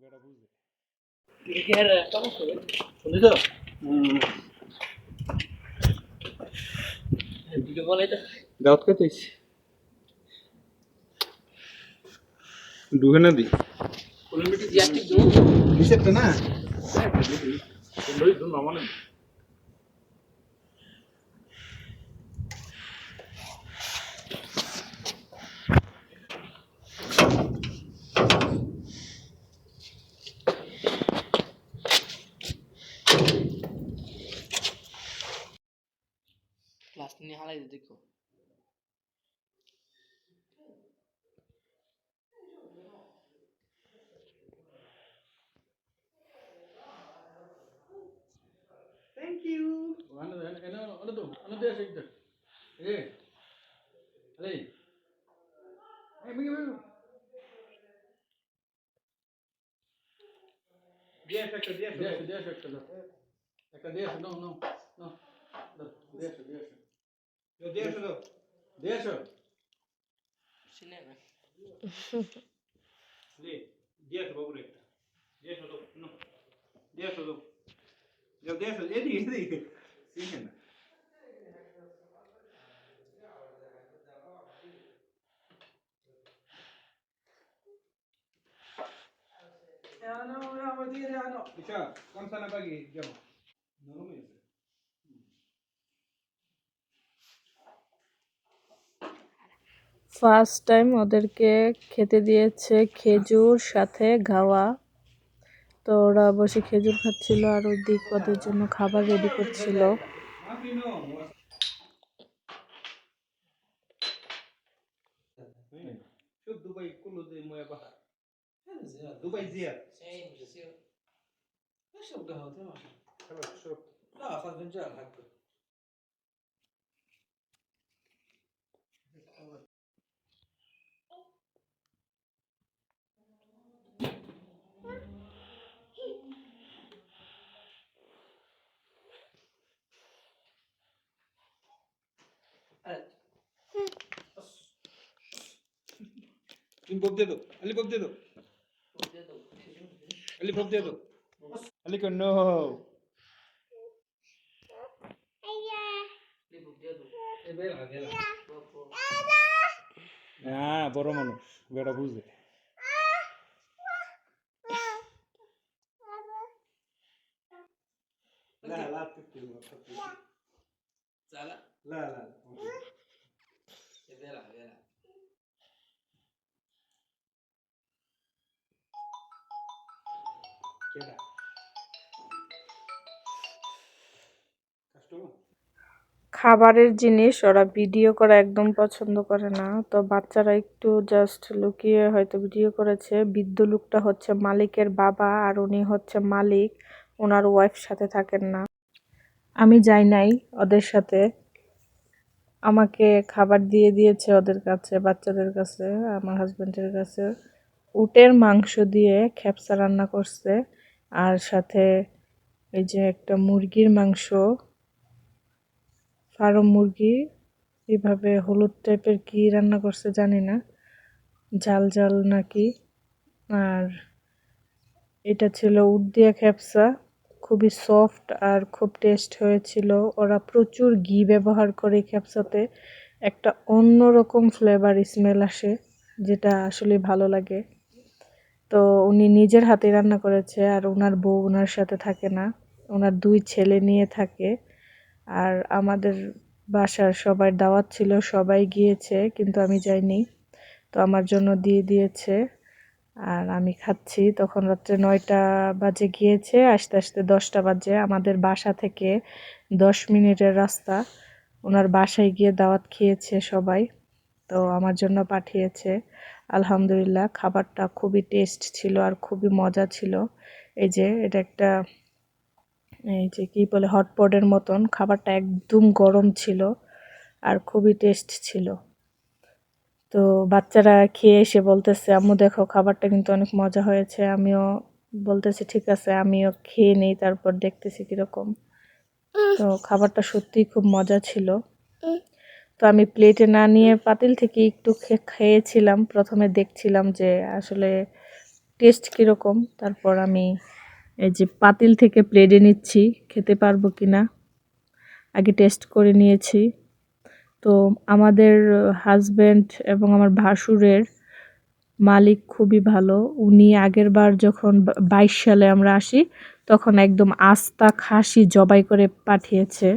বেটা বুঝে শুনেছ? দাওয়াত খাইতেছ ডুবে না দি রিসেপ্ট না ক্লাস নিয়ে হালাই দেখো thank you ano dia sektor eh alay eh bagi দিয়ে একটা দিয়ে dia sektor একটা dia no no no dia দিয়ে শুধু dia sini na লে দিয়ে বাবু একটা দিয়ে শুধু নো দিয়ে শুধু দিয়ে শুধু এদিকে এদিকে ঠিক না Isha, कौन सा नंबर की जमा? दोनों में से। ফার্স্ট টাইম ওদেরকে খেতে দিয়েছে খেজুর সাথে গাওয়া। তো ওরা বসে খেজুর খাচ্ছিল আর ওদিক ওদের জন্য খাবার রেডি করছিল। شوف دبي كله زي مويه بحر. دبي زياد. اشرب قهوة تمام خلاص شرب. لا اخذ فنجان حقه तुम बब दे दो अली बब दे दो अली बब दे दो अली को नो हाँ बड़ो मानुष बेटा बुझे لا لا تكتب زعلان لا لا بيلعب كده كاستوما খাবারের জিনিস ওরা ভিডিও করা একদম পছন্দ করে না। তো বাচ্চারা একটু জাস্ট লুকিয়ে হয়তো ভিডিও করেছে। বৃদ্ধ লোকটা হচ্ছে মালিকের বাবা আর উনি হচ্ছে মালিক, ওনার ওয়াইফ সাথে থাকেন না। আমি যাই নাই ওদের সাথে, আমাকে খাবার দিয়ে দিয়েছে ওদের কাছে, বাচ্চাদের কাছে, আমার হাজবেন্ডের কাছে। উটের মাংস দিয়ে খেপসা রান্না করছে আর সাথে এই যে একটা মুরগির মাংস, ফার্ম মুরগি, এভাবে হলুদ টাইপের কি রান্না করছে জানি না, ঝাল ঝাল নাকি। আর এটা ছিল উট দিয়া খেপসা, খুবই সফট আর খুব টেস্ট হয়েছিল। ওরা প্রচুর ঘি ব্যবহার করে খেপসাতে, একটা অন্যরকম ফ্লেভার স্মেল আসে যেটা আসলে ভালো লাগে। তো উনি নিজের হাতে রান্না করেছে আর ওনার বউ ওনার সাথে থাকে না, ওনার 2 ছেলে নিয়ে থাকে। আর আমাদের বাসার সবার দাওয়াত ছিল, সবাই গিয়েছে কিন্তু আমি যাইনি। তো আমার জন্য দিয়ে দিয়েছে আর আমি খাচ্ছি। তখন রাত্রে 9টা বাজে গিয়েছে, আস্তে আস্তে 10টা বাজে। আমাদের বাসা থেকে 10 মিনিটের রাস্তা। ওনার বাসায় গিয়ে দাওয়াত খেয়েছে সবাই, তো আমার জন্য পাঠিয়েছে। আলহামদুলিল্লাহ, খাবারটা খুবই টেস্ট ছিল আর খুবই মজা ছিল। এই যে এটা একটা, এই যে কি বলে, হটপটের মতন, খাবারটা একদম গরম ছিল আর খুবই টেস্ট ছিল। তো বাচ্চারা খেয়ে এসে বলতেছে, আম্মু দেখো খাবারটা কিন্তু অনেক মজা হয়েছে। আমিও বলতেছি ঠিক আছে, আমিও খেয়ে নেই, তারপর দেখতেছি কিরকম। তো খাবারটা সত্যিই খুব মজা ছিল। তো আমি প্লেটে না নিয়ে পাতিল থেকে একটু খেয়েছিলাম। প্রথমে দেখছিলাম যে আসলে টেস্ট কীরকম তারপর আমি এই যে পাতিল থেকে প্লেটে নিচ্ছি, খেতে পারবো কি না আগে টেস্ট করে নিয়েছি। তো আমাদের হাজব্যান্ড এবং আমার ভাসুরের মালিক খুবই ভালো। উনি আগের বার যখন 22 সালে আমরা আসি তখন একদম আস্তা খাসি জবাই করে পাঠিয়েছে।